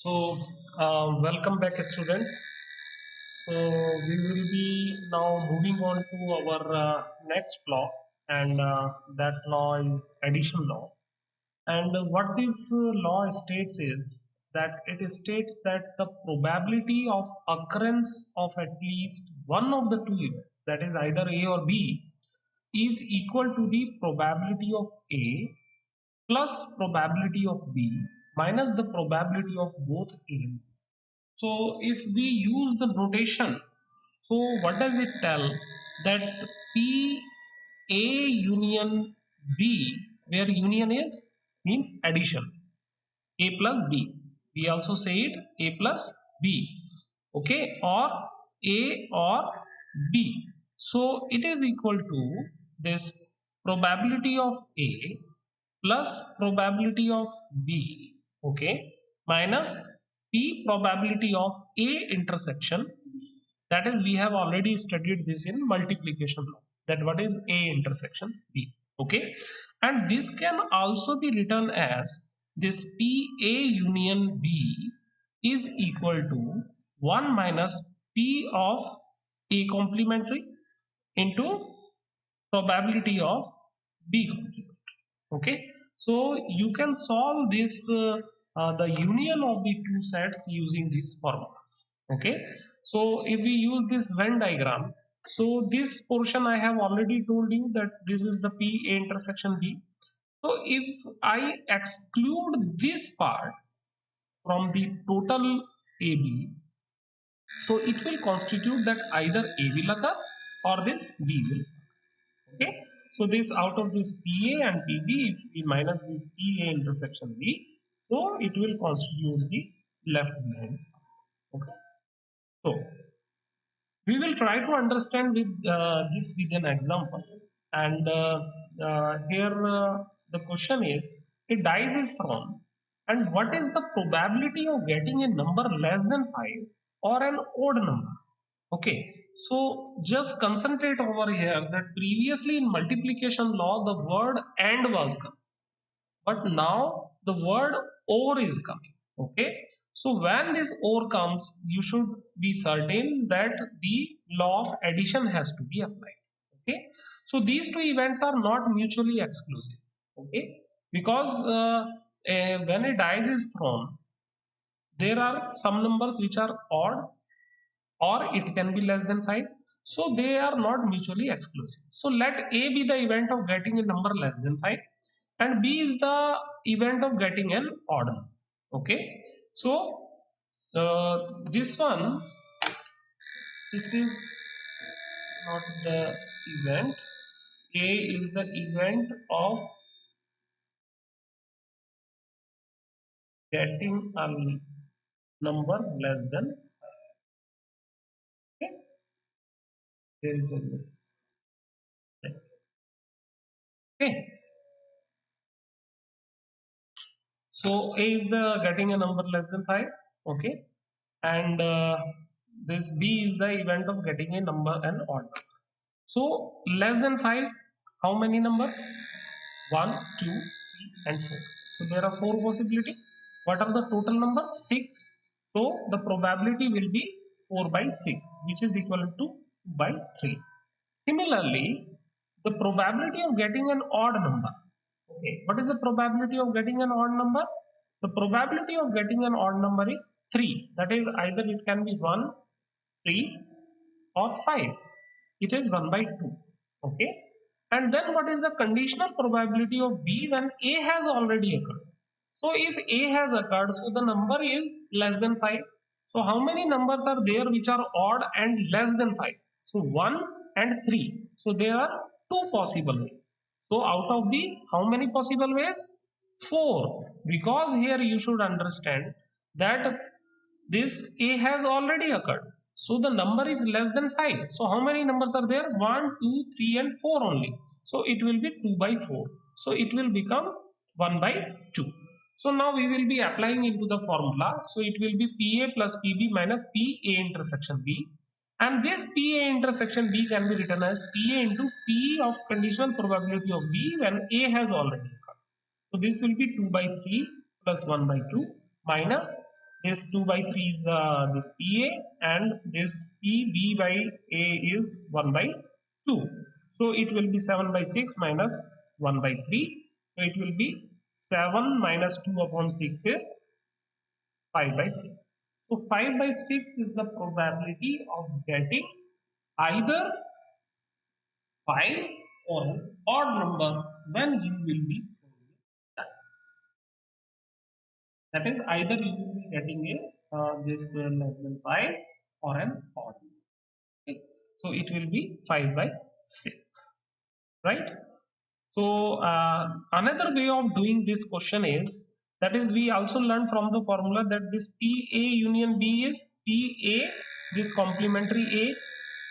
So, welcome back, students. So, we will be now moving on to our next law, and that law is addition law. And what this law states is that it states that the probability of occurrence of at least one of the two events, that is either A or B, is equal to the probability of A plus probability of B minus the probability of both A and B. So if we use the notation, so what does it tell? That P A union B, where union is means addition, A plus B. We also say it A plus B, okay, or A or B. So it is equal to this probability of A plus probability of B, okay, minus P probability of A intersection. That is, we have already studied this in multiplication law, that what is A intersection B, okay. And this can also be written as this PA union B is equal to 1 minus P of A complementary into probability of B complementary. Okay, so you can solve this the union of the two sets using these formulas. Okay, so if we use this Venn diagram, so this portion I have already told you that this is the P A intersection B. So if I exclude this part from the total AB, so it will constitute that either A will occur or this B will. Okay, so this out of this PA and PB, if we minus this PA intersection B, so it will constitute the left behind. Okay, so we will try to understand with this with an example, and here the question is: a dice is thrown, and what is the probability of getting a number less than 5 or an odd number? Okay, so just concentrate over here that previously in multiplication law the word and was coming, but now the word or is coming. Okay, so when this or comes, you should be certain that the law of addition has to be applied. Okay, so these two events are not mutually exclusive. Okay, because when a dice is thrown, there are some numbers which are odd or it can be less than 5, so they are not mutually exclusive. So let A be the event of getting a number less than 5 and B is the event of getting an odd number. Okay, so this one, this is not the event. A is the event of getting a number less than 5. Okay, there is a miss. Okay, so A is the getting a number less than 5. Okay, and this B is the event of getting a number an odd. So less than 5, how many numbers? 1, 2, 3 and 4. So there are 4 possibilities. What are the total numbers? 6. So the probability will be 4 by 6, which is equal to 2 by 3. Similarly, the probability of getting an odd number. Okay, what is the probability of getting an odd number? The probability of getting an odd number is 3. That is, either it can be 1, 3 or 5. It is 1 by 2. Okay, and then what is the conditional probability of B when A has already occurred? So if A has occurred, so the number is less than 5. So how many numbers are there which are odd and less than 5? So 1 and 3. So there are 2 possible ways. So out of the how many possible ways? 4. Because here you should understand that this A has already occurred. So the number is less than 5. So how many numbers are there? 1, 2, 3 and 4 only. So it will be 2 by 4. So it will become 1 by 2. So now we will be applying into the formula. So it will be PA plus PB minus PA intersection B. And this PA intersection B can be written as PA into P of conditional probability of B when A has already occurred. So this will be 2 by 3 plus 1 by 2 minus This 2 by 3 is this PA, and this PB by A is 1 by 2. So it will be 7 by 6 minus 1 by 3. So it will be 7 minus 2 upon 6 is 5 by 6. So 5 by 6 is the probability of getting either 5 or an odd number when you will be doing dice. That is, either you will be getting a this less than 5 or an odd number. Okay. So it will be 5 by 6, right? So another way of doing this question is, that is, we also learned from the formula that this PA union B is PA, this complementary A,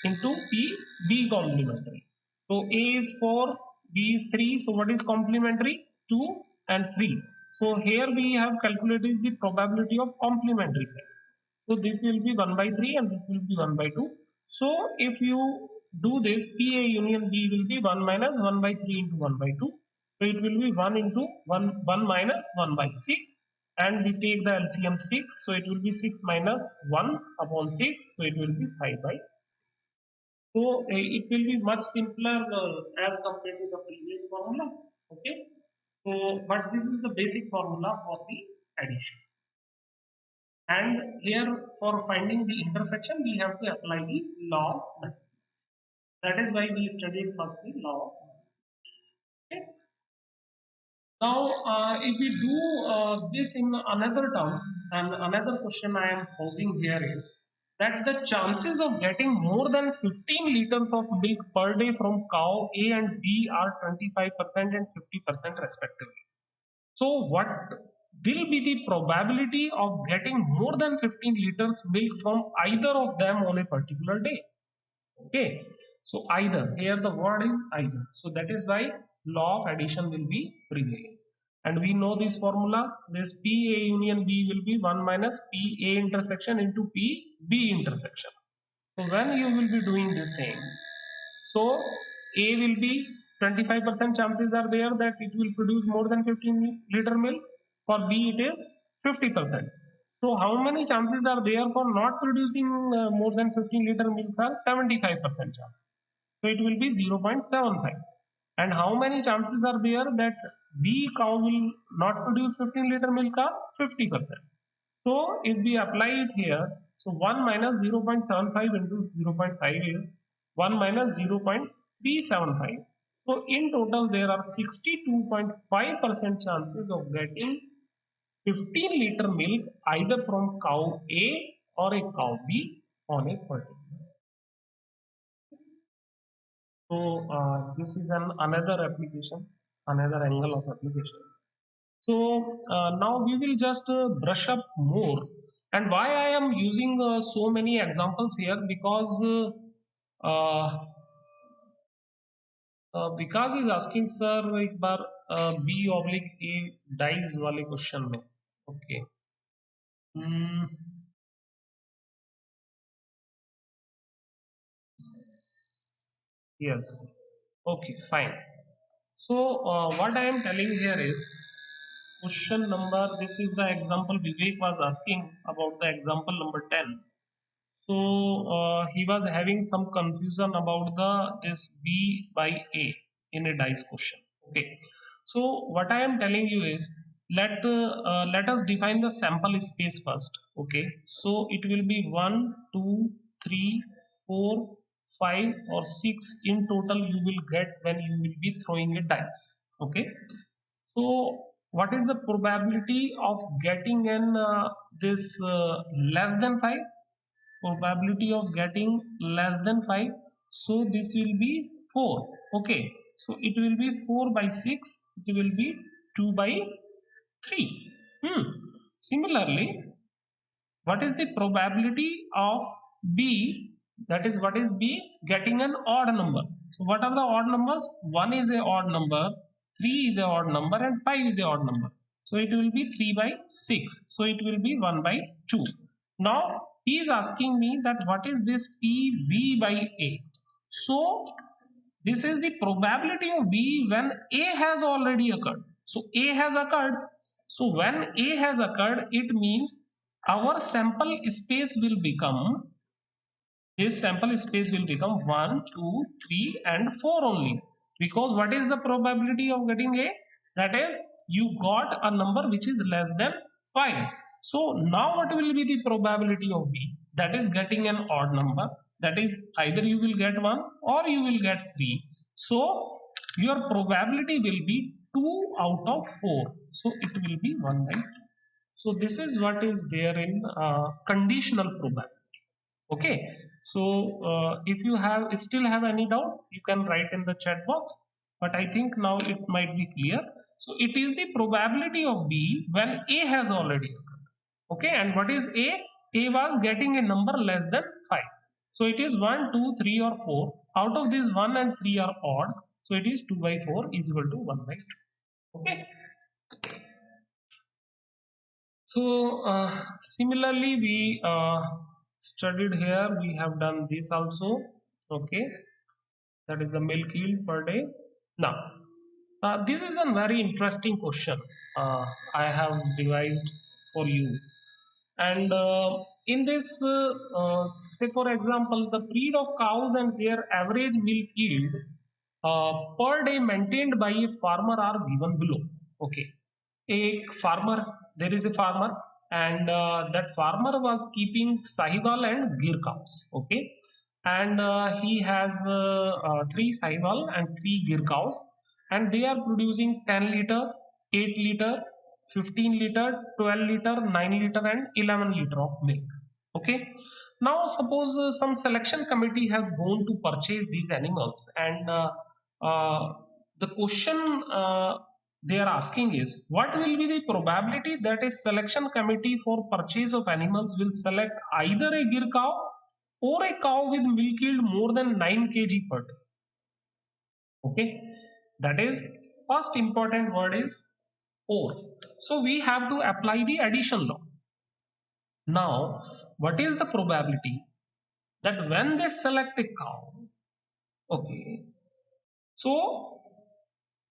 into PB complementary. So A is 4, B is 3. So what is complementary? 2 and 3. So here we have calculated the probability of complementary sets. So this will be 1 by 3 and this will be 1 by 2. So if you do this, PA union B will be 1 minus 1 by 3 into 1 by 2. So it will be 1 into 1 minus 1 by 6, and we take the LCM 6. So it will be 6 minus 1 upon 6. So it will be 5 by 6. So it will be much simpler as compared to the previous formula. Okay. So, but this is the basic formula for the addition. And here, for finding the intersection, we have to apply the law of multiplication. That is why we studied first the law. Okay. Now, if we do this in another term, and another question I am posing here is that the chances of getting more than 15 liters of milk per day from cow A and B are 25% and 50% respectively. So, what will be the probability of getting more than 15 liters milk from either of them on a particular day? Okay, so either, here the word is either. So that is why law of addition will be prevailing. And we know this formula, this PA union B will be 1 minus PA intersection into PB intersection. So when you will be doing this thing, so A will be 25% chances are there that it will produce more than 15 liter milk. For B it is 50%. So how many chances are there for not producing more than 15 liter milk are 75% chance. So it will be 0.75. And how many chances are there that B cow will not produce 15 liter milk are 50%. So if we apply it here, so 1 minus 0.75 into 0.5 is 1 minus 0.375. So in total there are 62.5% chances of getting 15 liter milk either from cow A or a cow B on a particular. So this is another application, another angle of application. So now we will just brush up more. And why I am using so many examples here, because Vikas is asking sir एक बार B oblique A dice वाले question में. Okay. Yes. Okay, fine. So what I am telling here is question number, this is the example Vivek was asking about, the example number 10. So he was having some confusion about this B by A in a dice question. Okay. So what I am telling you is, let us define the sample space first. Okay. So it will be 1, 2, 3, 4, 5 or 6 in total you will get when you will be throwing a dice. Okay. So what is the probability of getting in this less than 5? Probability of getting less than 5. So this will be 4. Okay. So it will be 4 by 6. It will be 2 by 3. Similarly, what is the probability of B, that is what is B, getting an odd number? So what are the odd numbers? 1 is a odd number, 3 is a odd number, and 5 is a odd number. So it will be 3 by 6. So it will be 1 by 2. Now he is asking me that what is this PB by A? So this is the probability of B when A has already occurred. So A has occurred. So when A has occurred, it means our sample space will become, this sample space will become 1, 2, 3 and 4 only, because what is the probability of getting A? That is, you got a number which is less than 5. So now what will be the probability of B? That is getting an odd number, that is either you will get 1 or you will get 3. So your probability will be 2 out of 4, so it will be 1 by 2. So this is what is there in conditional probability. Okay, so if you still have any doubt, you can write in the chat box, but I think now it might be clear. So it is the probability of B when A has already occurred. Okay, and what is A? A was getting a number less than 5. So it is 1, 2, 3 or 4. Out of these 1 and 3 are odd. So it is 2 by 4 is equal to 1 by 2. Okay. So similarly we studied here, we have done this also. Okay, that is the milk yield per day. Now this is a very interesting question I have devised for you, and in this say for example the breed of cows and their average milk yield per day maintained by a farmer are given below. Okay, a farmer, there is a farmer, and that farmer was keeping Sahiwal and Gir cows. Okay, and he has 3 Sahiwal and 3 Gir cows, and they are producing 10 liter, 8 liter, 15 liter, 12 liter, 9 liter, and 11 liter of milk. Okay, now suppose some selection committee has gone to purchase these animals, and uh, the question they are asking is, what will be the probability that a selection committee for purchase of animals will select either a Gir cow or a cow with milk yield more than 9 kg per day? Okay, that is, first important word is or. So we have to apply the addition law. Now what is the probability that when they select a cow, okay, so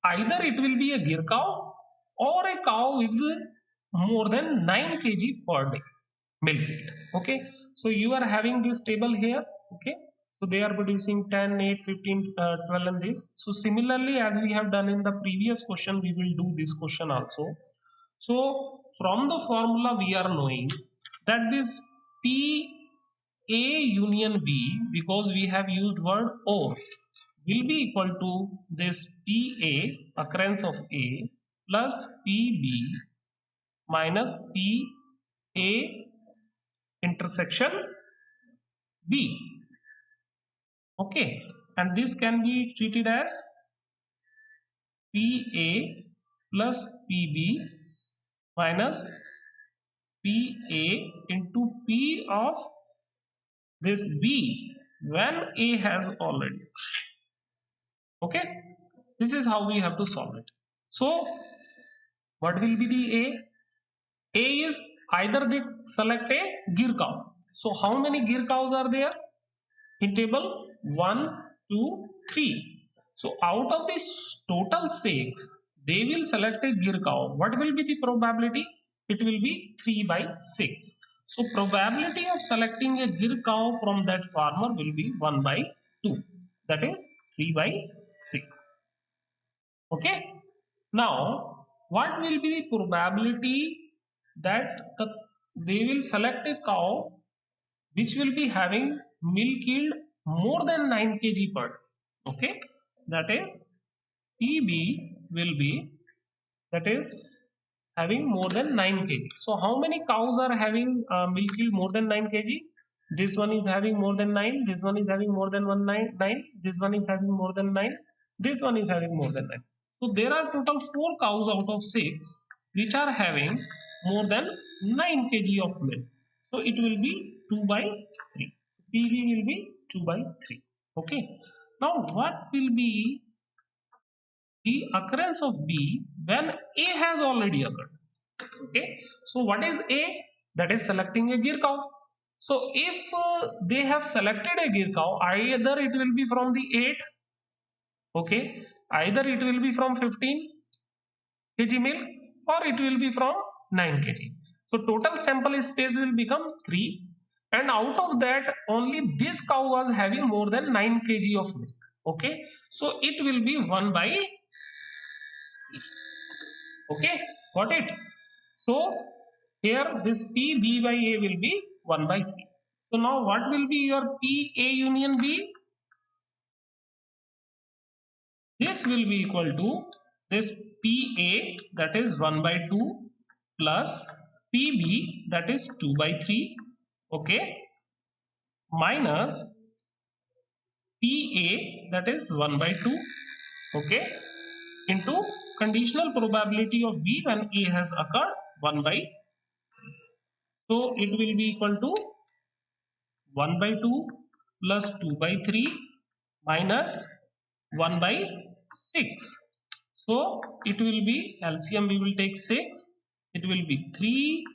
either it will be a Gir cow or a cow with more than 9 kg per day milk yield. Okay, so you are having this table here. Okay, so they are producing 10, 8, 15, 12 and this. So similarly, as we have done in the previous question, we will do this question also. So from the formula we are knowing that this P A union B, because we have used word or, will be equal to this PA, occurrence of A, plus PB minus PA intersection B. Okay, and this can be treated as PA plus PB minus PA into P of this B when A has already. Okay, this is how we have to solve it. So what will be the A? A is either they select a Gir cow. So how many Gir cows are there in table? 1, 2, 3. So out of this total 6, they will select a Gir cow. What will be the probability? It will be 3 by 6. So probability of selecting a Gir cow from that farmer will be 1 by 2. That is 3 by 6. Okay. Now what will be the probability that they will select a cow which will be having milk yield more than 9 kg per day? Okay, that is PB will be, that is having more than 9 kg. So how many cows are having milk yield more than 9 kg? This one is having more than 9, this one is having more than 9, this one is having more than 9, this one is having more than 9. So there are total 4 cows out of 6 which are having more than 9 kg of milk. So it will be 2 by 3. PV will be 2 by 3. Okay. Now what will be the occurrence of B when A has already occurred? Okay. So what is A? That is selecting a Gir cow. So if they have selected a Gir cow, either it will be from the 8, okay, either it will be from 15 kg milk or it will be from 9 kg. So total sample space will become 3, and out of that only this cow was having more than 9 kg of milk. Okay, so it will be 1 by, okay, got it. So here this P B by A will be 1 by 3. So now what will be your P A union B? This will be equal to this PA, that is 1 by 2, plus PB, that is 2 by 3, okay, minus PA, that is 1 by 2, okay, into conditional probability of B when A has occurred 1 by. So it will be equal to 1 by 2 plus 2 by 3 minus 1 by 6. So it will be LCM, we will take 6. It will be 3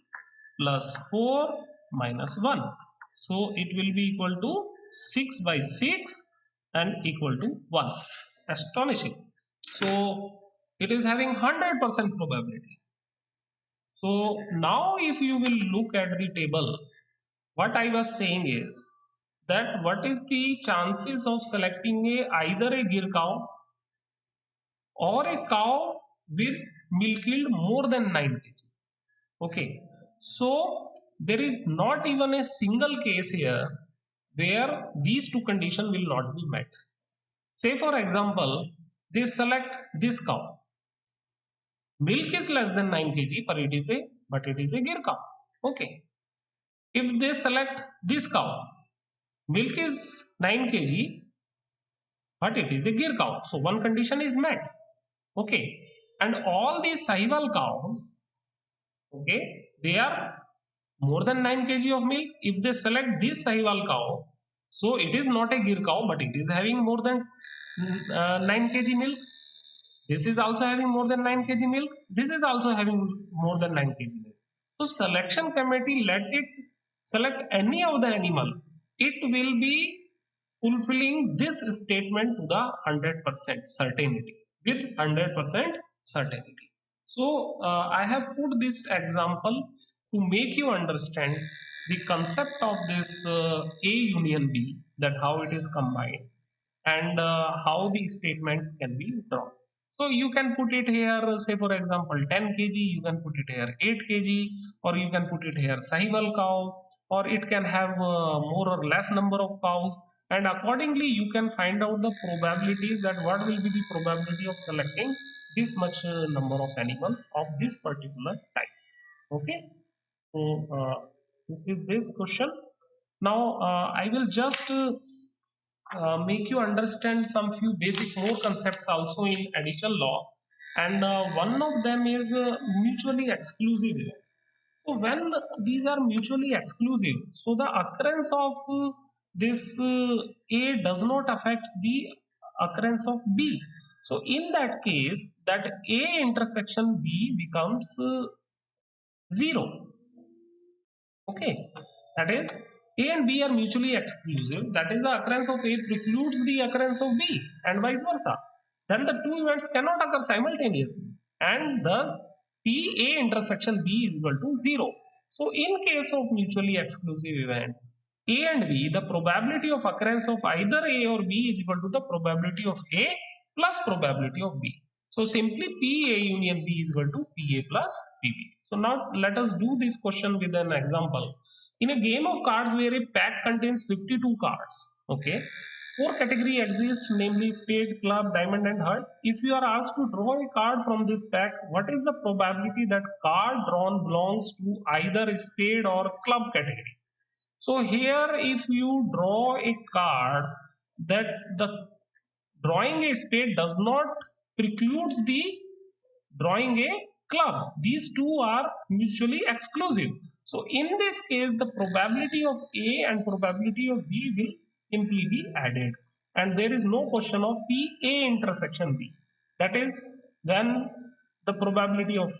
plus 4 minus 1. So it will be equal to 6 by 6 and equal to 1. Astonishing. So it is having 100% probability. So now if you will look at the table, what I was saying is that what is the chances of selecting either a gir cow or a cow with milk yield more than 9 kg. Okay, so there is not even a single case here where these two conditions will not be met. Say for example, they select this cow. Milk is less than 9 kg, but it is a gir cow. Okay. If they select this cow, milk is 9 kg, but it is a gir cow. So one condition is met. Okay. And all these Sahiwal cows, okay, they are more than 9 kg of milk. If they select this Sahiwal cow, so it is not a gir cow, but it is having more than 9 kg milk. This is also having more than 9 kg milk. This is also having more than 9 kg milk. So selection committee let it select any of the animal. It will be fulfilling this statement to the 100% certainty, with 100% certainty. So I have put this example to make you understand the concept of this A union B, that how it is combined, and how the statements can be drawn. So you can put it here, say for example 10 kg, you can put it here 8 kg, or you can put it here Sahiwal cow, or it can have more or less number of cows, and accordingly you can find out the probabilities, that what will be the probability of selecting this much number of animals of this particular type. Okay, so this is this question. Now I will just make you understand some few basic more concepts also in additional law, and one of them is mutually exclusive events. So when these are mutually exclusive, so the occurrence of this A does not affect the occurrence of B. So in that case, that A intersection B becomes 0. Okay, that is A and B are mutually exclusive. That is, the occurrence of A precludes the occurrence of B, and vice versa. Then the two events cannot occur simultaneously, and thus PA intersection B is equal to 0. So in case of mutually exclusive events A and B, the probability of occurrence of either A or B is equal to the probability of A plus probability of B. So simply PA union B is equal to PA plus PB. So now let us do this question with an example. In a game of cards where a pack contains 52 cards, okay, four categories exist, namely spade, club, diamond and heart. If you are asked to draw a card from this pack, what is the probability that card drawn belongs to either a spade or club category? So here if you draw a card, that the drawing a spade does not precludes the drawing a club. These two are mutually exclusive. So in this case, the probability of A and probability of B will simply be added, and there is no question of PA intersection B. That is when the probability of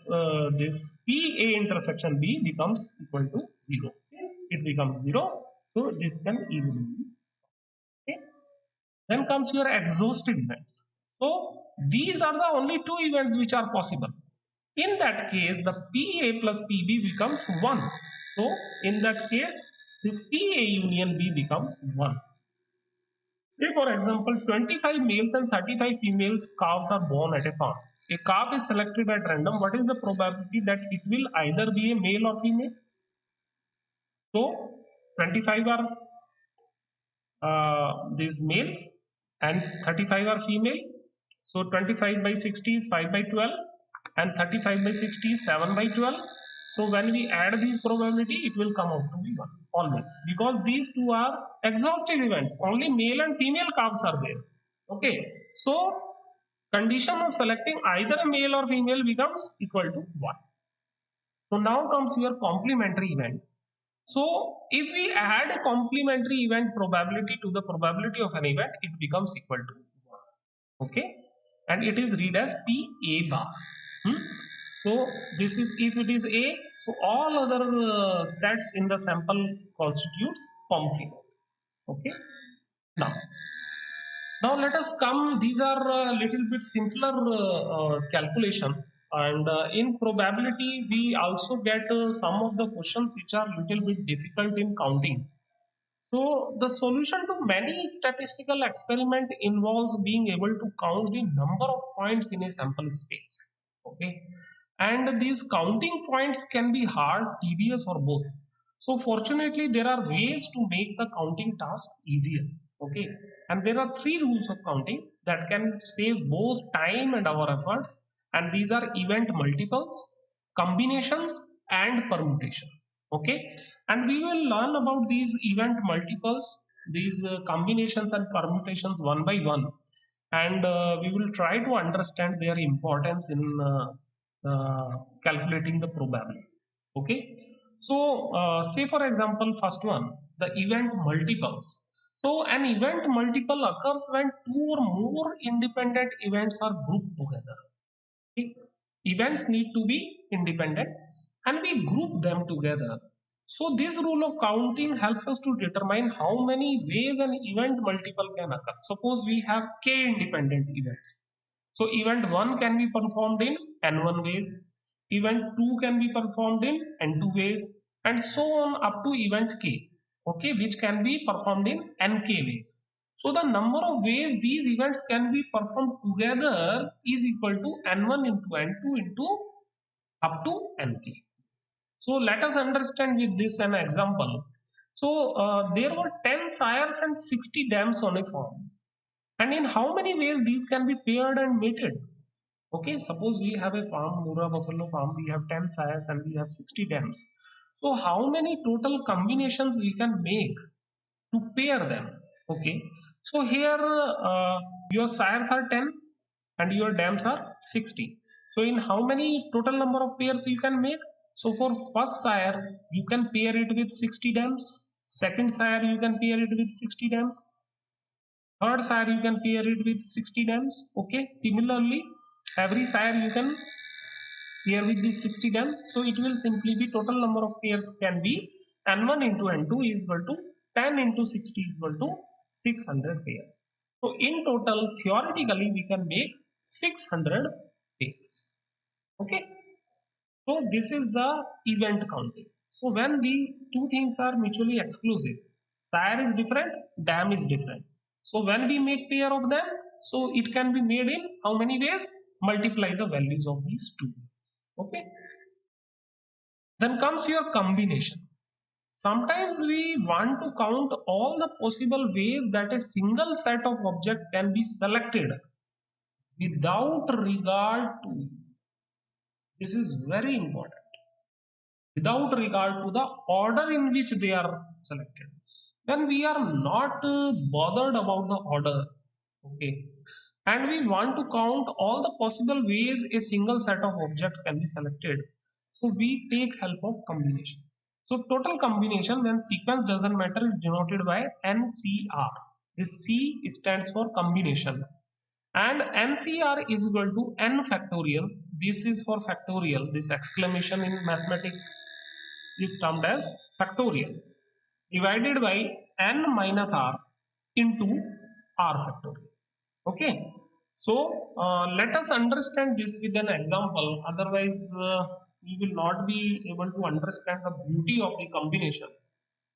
this PA intersection B becomes equal to 0. It becomes 0, so this can easily be. Okay. Then comes your exhaustive events. So these are the only two events which are possible. In that case, the PA plus PB becomes 1. So in that case, this PA union B becomes 1. Say for example, 25 males and 35 females calves are born at a farm. A calf is selected at random. What is the probability that it will either be a male or female? So 25 are these males and 35 are female. So 25 by 60 is 5 by 12 and 35 by 60 is 7 by 12. So when we add these probability, it will come out to be 1 always, because these two are exhaustive events. Only male and female calves are there. Okay. So condition of selecting either a male or female becomes equal to 1. So now comes your complementary events. So if we add a complementary event probability to the probability of an event, it becomes equal to 1. Okay, and it is read as PA bar. So this is if it is A, so all other sets in the sample constitute complement. Okay, now let us come. These are a little bit simpler calculations, and in probability we also get some of the questions which are little bit difficult in counting. So the solution to many statistical experiment involves being able to count the number of points in a sample space. Okay, and these counting points can be hard, tedious, or both. So fortunately, there are ways to make the counting task easier. Okay, and there are 3 rules of counting that can save both time and our efforts, and these are event multiples, combinations, and permutations. Okay, and we will learn about these event multiples, these combinations and permutations one by one, and we will try to understand their importance in calculating the probabilities. Okay, so say for example, first one, the event multiples. So an event multiple occurs when 2 or more independent events are grouped together. Okay? Events need to be independent and we group them together. So this rule of counting helps us to determine how many ways an event multiple can occur. Suppose we have k independent events. So event 1 can be performed in n1 ways, event 2 can be performed in n2 ways, and so on up to event k, okay, which can be performed in nk ways. So the number of ways these events can be performed together is equal to n1 into n2 into up to nk. So let us understand with this an example. So there were 10 sires and 60 dams on a farm. And in how many ways these can be paired and mated? Okay, suppose we have a farm, Mura Buffalo farm, we have 10 sires and we have 60 dams. So how many total combinations we can make to pair them? Okay, so here your sires are 10 and your dams are 60. So in how many total number of pairs you can make? So for first sire, you can pair it with 60 dams. Second sire, you can pair it with 60 dams. Third sire, you can pair it with 60 dams. Okay, similarly, every sire you can pair with these 60 dams. So it will simply be total number of pairs can be n1 into n2 is equal to 10 into 60 is equal to 600 pairs. So in total, theoretically, we can make 600 pairs. Okay. So this is the event counting. So when the two things are mutually exclusive, sire is different, dam is different. So when we make pair of them, so it can be made in how many ways? Multiply the values of these two ways. Okay. Then comes your combination. Sometimes we want to count all the possible ways that a single set of object can be selected without regard to, this is very important, without regard to the order in which they are selected. Then we are not bothered about the order, okay, and we want to count all the possible ways a single set of objects can be selected. So we take help of combination. So total combination when sequence doesn't matter is denoted by NCR. This C stands for combination and NCR is equal to n factorial. This is for factorial. This exclamation in mathematics is termed as factorial divided by n minus r into r factorial. Okay. So let us understand this with an example. Otherwise, we will not be able to understand the beauty of the combination.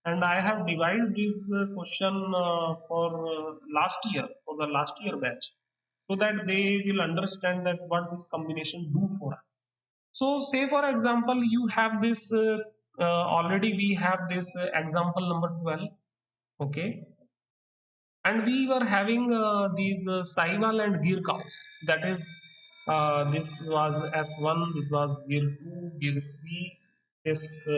And I have devised this question for last year batch, so that they will understand that what this combination do for us. So, say for example, you have this already we have this example number 12. Okay, and we were having these Saiwal and Gir cows. That is, this was S1, this was Gir 2, Gir 3, this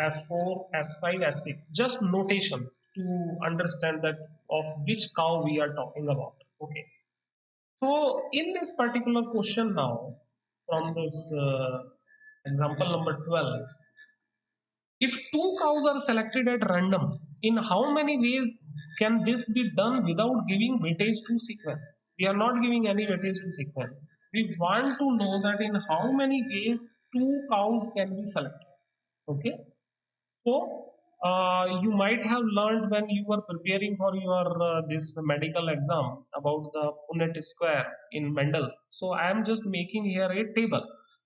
S4, S5, S6. Just notations to understand that of which cow we are talking about. Okay. So in this particular question now, from this example number 12, if two cows are selected at random, in how many ways can this be done without giving weightage to sequence? We are not giving any weightage to sequence. We want to know that in how many ways two cows can be selected. Okay. So you might have learned when you were preparing for your this medical exam about the Punnett square in Mendel. So I am just making here a table.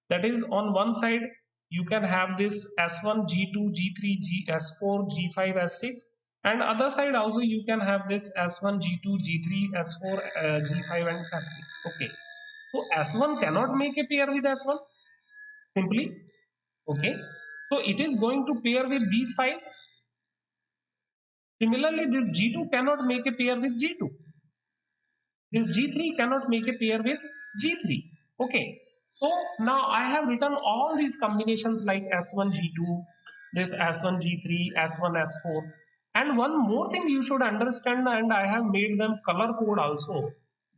That is, on one side you can have this S1, G2, G3, S4, G5, S6, and other side also you can have this S1, G2, G3, S4, G5, and S6. Okay. So S1 cannot make a pair with S1 simply. Okay. So it is going to pair with these files. Similarly, this G2 cannot make a pair with G2. This G3 cannot make a pair with G3. Okay. So now I have written all these combinations like S1, G2, this S1, G3, S1, S4. And one more thing you should understand, and I have made them color code also,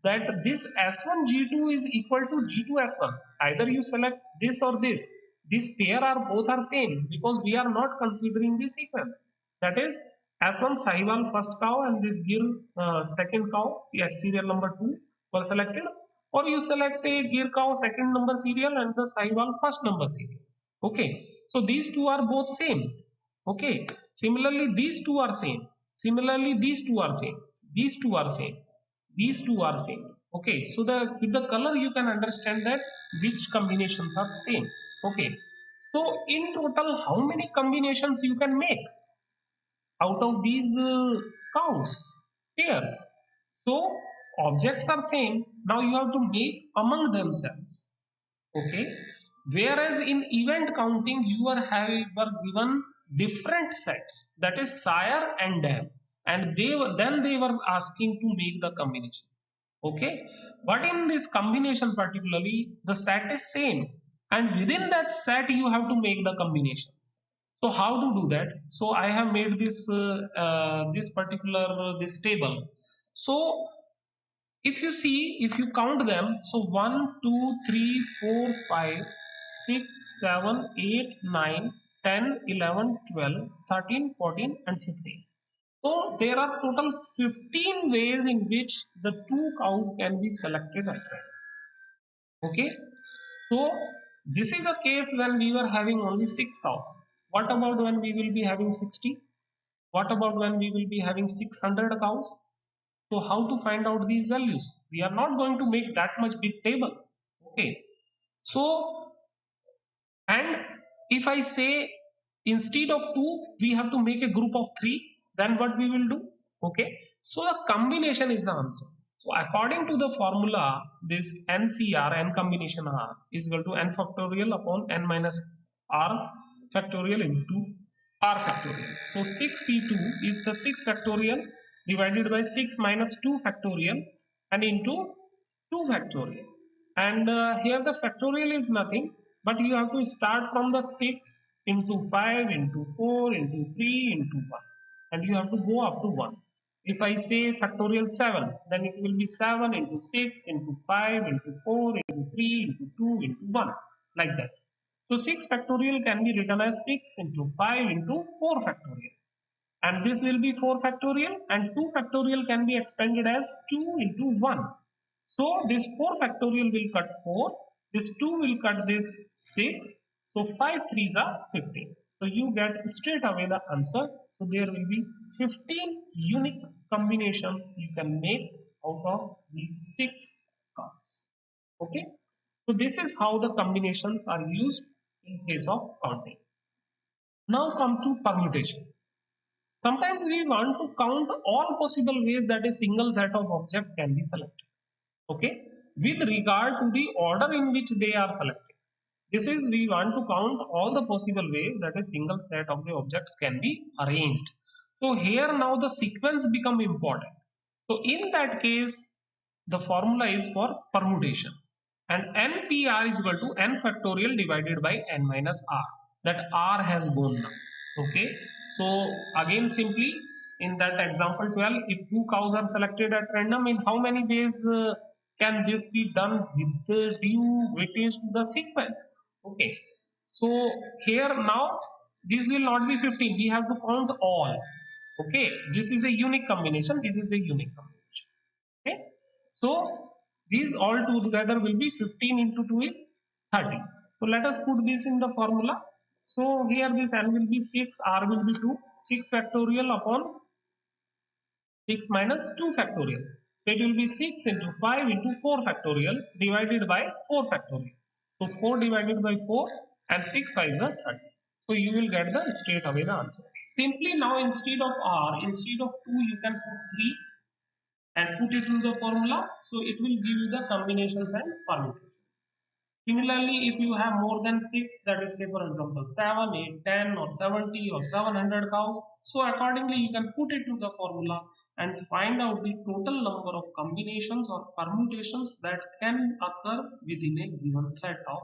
that this S1, G2 is equal to G2, S1. Either you select this or this. This pair are both are same because we are not considering the sequence. That is, S1 Sahiwal first cow and this Gir second cow at serial number 2 were selected, or you select a Gir cow second number serial and the Sahiwal first number serial. Okay, so these two are both same. Okay, similarly these two are same. Similarly these two are same. These two are same. These two are same. Okay, so the with the color you can understand that which combinations are same. Okay, so in total how many combinations you can make out of these cows pairs? So objects are same, now you have to make among themselves. Okay, whereas in event counting you were given different sets, that is sire and dam, and they were asking to make the combination. Okay, but in this combination particularly the set is same, and within that set you have to make the combinations. So how to do that? So I have made this particular this table. So if you count them, so 1 2 3 4 5 6 7 8 9 10 11 12 13 14 and 15. So there are total 15 ways in which the two cows can be selected at random. Okay, so this is a case when we were having only 6 cows. What about when we will be having 60? What about when we will be having 600 cows? So how to find out these values? We are not going to make that much big table. Okay, so, and if I say instead of 2 we have to make a group of 3, then what we will do? Okay, so the combination is the answer. So according to the formula, this ncr, n combination r, is equal to n factorial upon n minus r factorial into r factorial. So 6c2 is the 6 factorial divided by 6 minus 2 factorial and into 2 factorial. And here the factorial is nothing, but you have to start from the 6 into 5 into 4 into 3 into 1, and you have to go up to 1. If I say factorial 7, then it will be 7 into 6 into 5 into 4 into 3 into 2 into 1, like that. So 6 factorial can be written as 6 into 5 into 4 factorial, and this will be 4 factorial, and 2 factorial can be expanded as 2 into 1. So this 4 factorial will cut 4, this 2 will cut this 6, so 5 threes are 15. So you get straight away the answer. So there will be 15 unique combinations you can make out of these 6 Okay, so this is how the combinations are used in case of counting. Now come to permutation. Sometimes we want to count all possible ways that a single set of objects can be selected. Okay, with regard to the order in which they are selected. This is, we want to count all the possible ways that a single set of the objects can be arranged. So here now the sequence become important. So in that case, the formula is for permutation, and npr is equal to n factorial divided by n minus r. That r has gone now. Okay, so again simply in that example 12, if two cows are selected at random, in how many ways can this be done with the due weightage to the sequence? Okay, so here now this will not be 15, we have to count all. Okay, this is a unique combination, this is a unique combination. Okay, so these all together will be 15 into 2 is 30. So let us put this in the formula. So here this n will be 6, r will be 2, 6 factorial upon 6 minus 2 factorial. So it will be 6 into 5 into 4 factorial divided by 4 factorial. So 4 divided by 4 and 6 5s are 30. So you will get the straight away the answer. Simply now instead of r, instead of 2 you can put 3 and put it in the formula. So it will give you the combinations and permutations. Similarly, if you have more than 6, that is say for example 7, 8, 10 or 70 or 700 cows, so accordingly you can put it to the formula and find out the total number of combinations or permutations that can occur within a given set of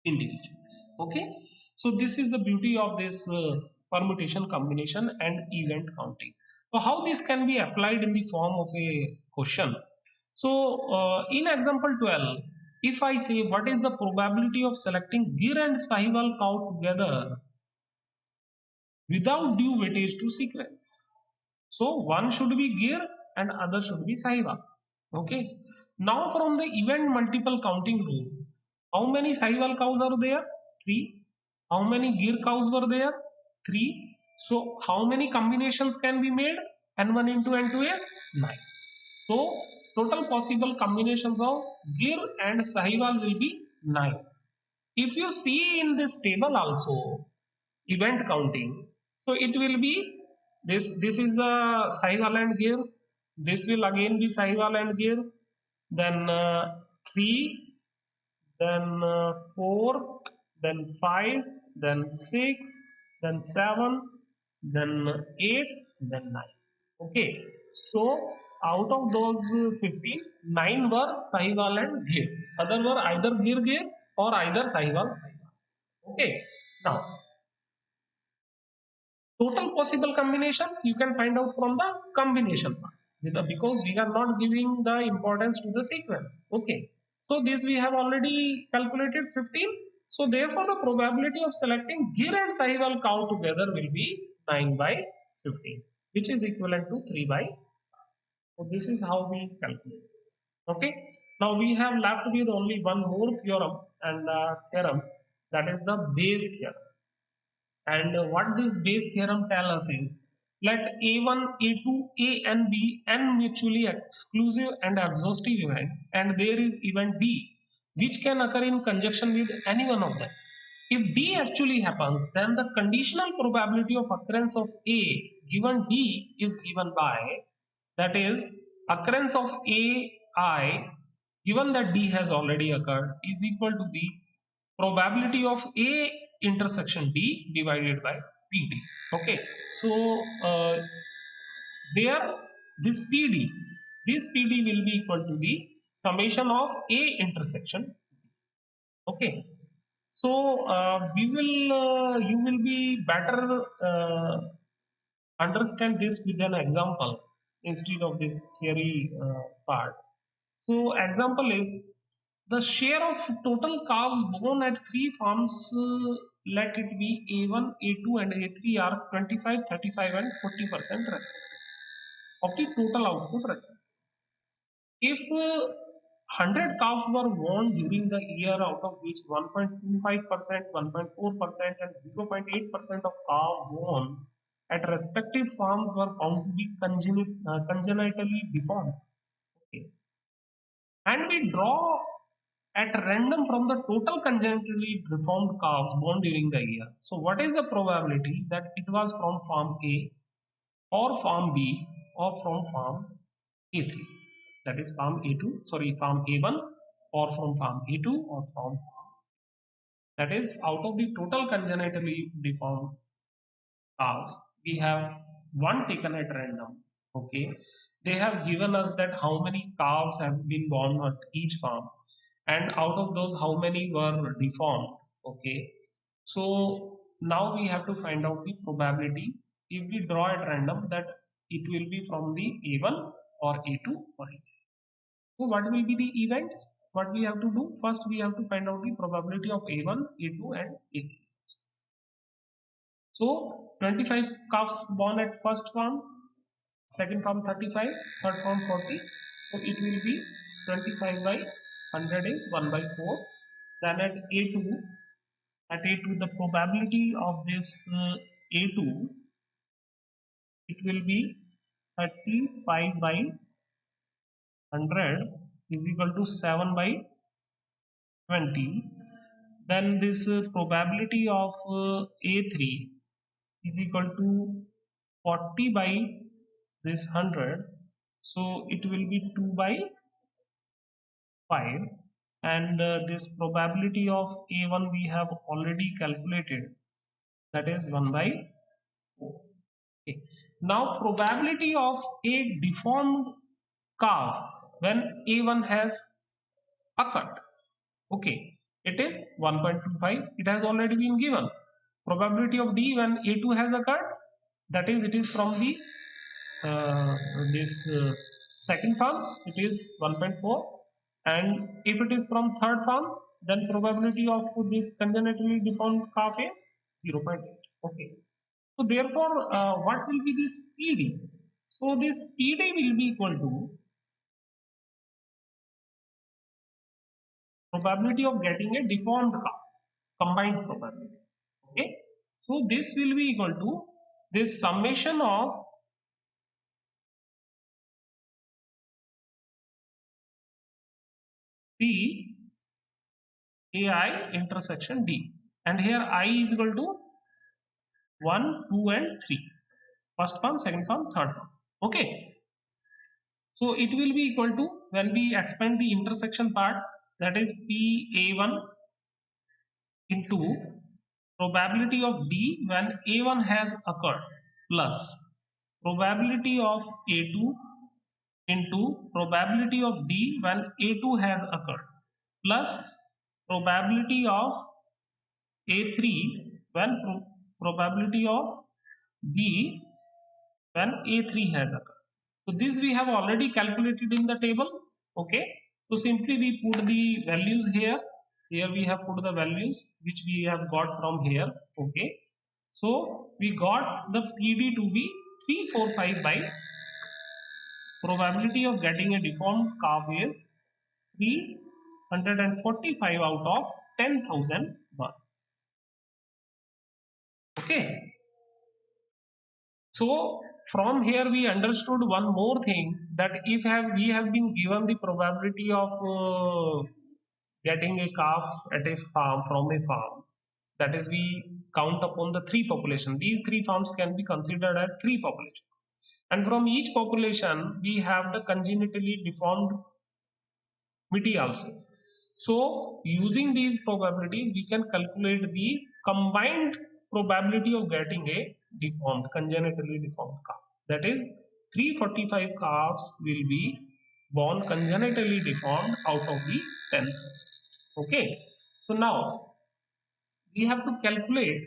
individuals. Okay, so this is the beauty of this permutation, combination and event counting. So how this can be applied in the form of a question? So in example 12, if I say what is the probability of selecting Gir and Sahiwal cow together without due weightage to sequence? So one should be Gir and other should be Sahiwal. Okay, now from the event multiple counting rule, how many Sahiwal cows are there? 3. How many Gir cows were there? 3. So how many combinations can be made? N1 into N2 is 9. So total possible combinations of Gir and Sahiwal will be 9. If you see in this table also, event counting, so it will be this is the Sahiwal and Gir, this will again be Sahiwal and Gir, then 3, then 4, then 5, then 6, then 7, then 8, then 9. Okay, so out of those 15, 9 were Sahiwal and Gir, other were either Gir or either Sahiwal. Okay, now total possible combinations you can find out from the combination part, because we are not giving the importance to the sequence. Okay, so this we have already calculated 15. So therefore the probability of selecting Gir and Sahiwal cow together will be 9 by 15, which is equivalent to 3 by. So this is how we calculate. Okay, now we have left with only one more theorem, and theorem, that is the Bayes theorem. And what this Bayes theorem tells us is, let A1, A2, A and B n mutually exclusive and exhaustive event, and there is event D which can occur in conjunction with any one of them. If D actually happens, then the conditional probability of occurrence of A given D is given by, that is, occurrence of AI given that D has already occurred is equal to the probability of A intersection D divided by PD. Okay, so there this PD will be equal to the summation of A intersection. Okay, so we will you will be better understand this with an example instead of this theory part. So example is, the share of total calves born at 3 farms, let it be A1, A2 and A3 are 25, 35 and 40% respectively of the total output respectively. If 100 calves were born during the year, out of which 1.25%, 1.4% and 0.8% of calves born at respective farms were found to be congenitally deformed. Okay. And we draw at random from the total congenitally deformed calves born during the year. So what is the probability that it was from farm A or farm B or from farm A3? That is farm A2, sorry, farm A1 or from farm A2 or from farm. That is, out of the total congenitally deformed calves, we have one taken at random. Okay, they have given us that how many calves have been born at each farm, and out of those, how many were deformed. Okay, so now we have to find out the probability if we draw at random that it will be from the A1 or A2 or A3. So what will be the events? What we have to do? First, we have to find out the probability of A1, A2, and A3. So 25 calves born at first farm, second farm 35, third farm 40. So it will be 25 by 100 is 1 by 4. Then at A2 the probability of this A2, it will be 35 by 100 is equal to 7 by 20. Then this probability of A3 is equal to 40 by this 100, so it will be 2 by 5, and this probability of A1 we have already calculated, that is 1 by 4. Okay. Now probability of a deformed calf when A1 has occurred, okay, it is 1.25. It has already been given. Probability of D when A2 has occurred, that is, it is from the this second farm, it is 1.4, and if it is from third farm, then probability of this congenitally deformed calf is 0.8. Okay, so therefore what will be this PD? So this PD will be equal to probability of getting a deformed calf, combined probability. Okay, so this will be equal to this summation of P AI intersection D, and here I is equal to 1, 2 and 3, first farm, second farm, third farm. Okay, so it will be equal to, when we expand the intersection part, that is PA1 into probability of D when A1 has occurred plus probability of A2 into probability of D when A2 has occurred plus probability of A3 when probability of B when A3 has occurred. So this we have already calculated in the table. Okay, so simply we put the values here. Here we have put the values which we have got from here. Okay, so we got the PD to be 345 by probability of getting a deformed calf is 345 out of 10,001. Okay, so from here we understood one more thing, that if we have been given the probability of getting a calf at a farm from a farm, that is, we count upon the three population. These three farms can be considered as three population, and from each population we have the congenitally deformed MITI also. So using these probabilities we can calculate the combined probability of getting a deformed, congenitally deformed calf. That is, 345 calves will be born congenitally deformed out of the 10,000. Okay, so now we have to calculate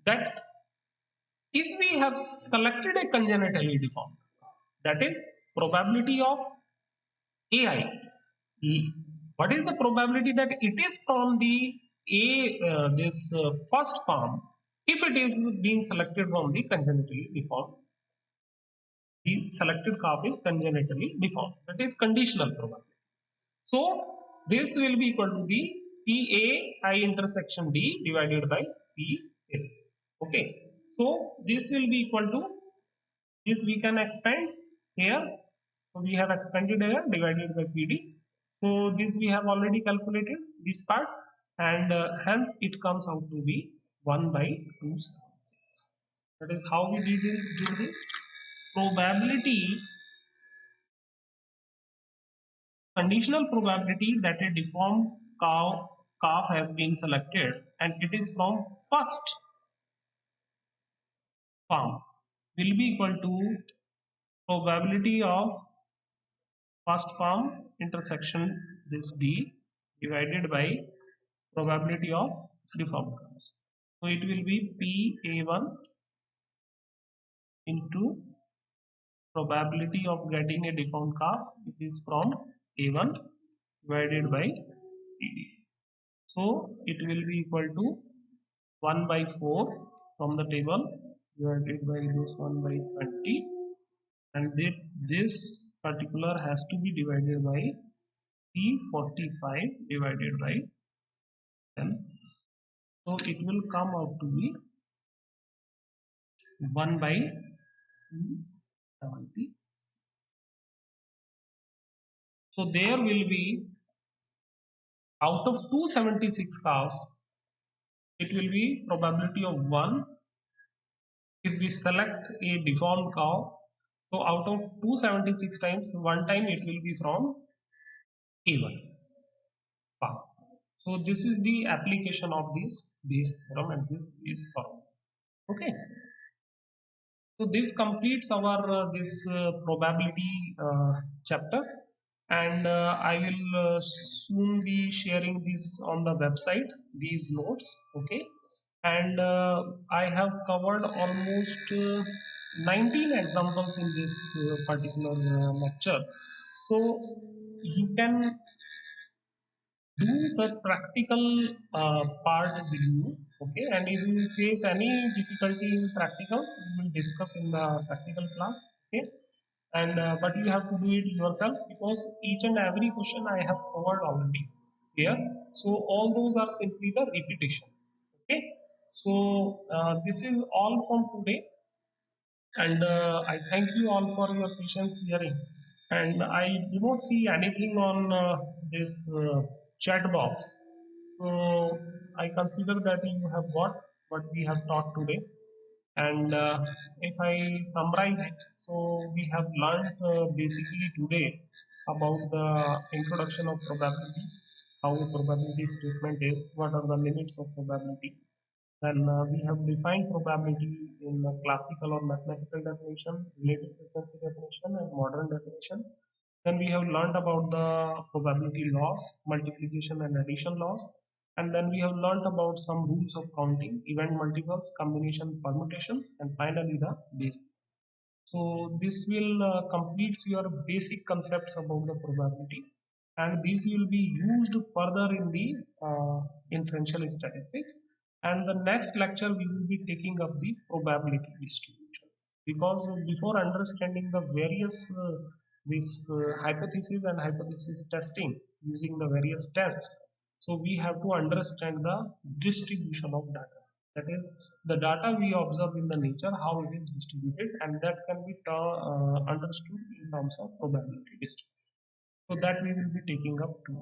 that if we have selected a congenitally deformed, that is probability of AI. What is the probability that it is from the this first farm if it is being selected from the congenitally deformed? The selected calf is congenitally deformed. That is conditional probability. So this will be equal to the PA I intersection D divided by PA. Okay. So this will be equal to this, we can expand here. So we have expanded here divided by PD. So this we have already calculated this part, and hence it comes out to be 1 by 276. That is how we do this. Probability, conditional probability that a deformed calf has been selected and it is from first farm will be equal to probability of first farm intersection this D divided by probability of deformed calves. So it will be PA1 into probability of getting a deformed calf. It is from A1 divided by PD. So it will be equal to 1 by 4 from the table divided by this 1 by 20, and this particular has to be divided by P45 divided by 10. So it will come out to be 1 by 270. So there will be, out of 276 cows, it will be probability of 1 if we select a deformed cow. So out of 276 times, one time it will be from A1 farm. So this is the application of this Bayes theorem and this Bayes formula. Okay. So this completes our this probability chapter, and I will soon be sharing this on the website, these notes. Okay, and I have covered almost 19 examples in this particular lecture. So you can do the practical part with you. Okay, and if you face any difficulty in practicals, we will discuss in the practical class. Okay, and but you have to do it yourself because each and every question I have covered already here. So all those are simply the repetitions. Okay, so this is all from today, and I thank you all for your patience hearing. And I do not see anything on this chat box, so I consider that you have got what we have taught today. And if I summarize it, so we have learned basically today about the introduction of probability, how a probability statement is, what are the limits of probability. Then we have defined probability in classical or mathematical definition, relative frequency definition, and modern definition. Then we have learned about the probability laws, multiplication and addition laws. And then we have learned about some rules of counting, event multiples, combination permutations, and finally the base. So this will complete your basic concepts about the probability, and these will be used further in the inferential statistics. And the next lecture we will be taking up the probability distribution, because before understanding the various this hypothesis and hypothesis testing using the various tests, so we have to understand the distribution of data. That is, the data we observe in the nature, how it is distributed, and that can be understood in terms of probability distribution. So that we will be taking up too.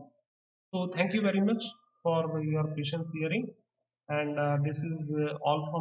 So thank you very much for your patience hearing, and this is all from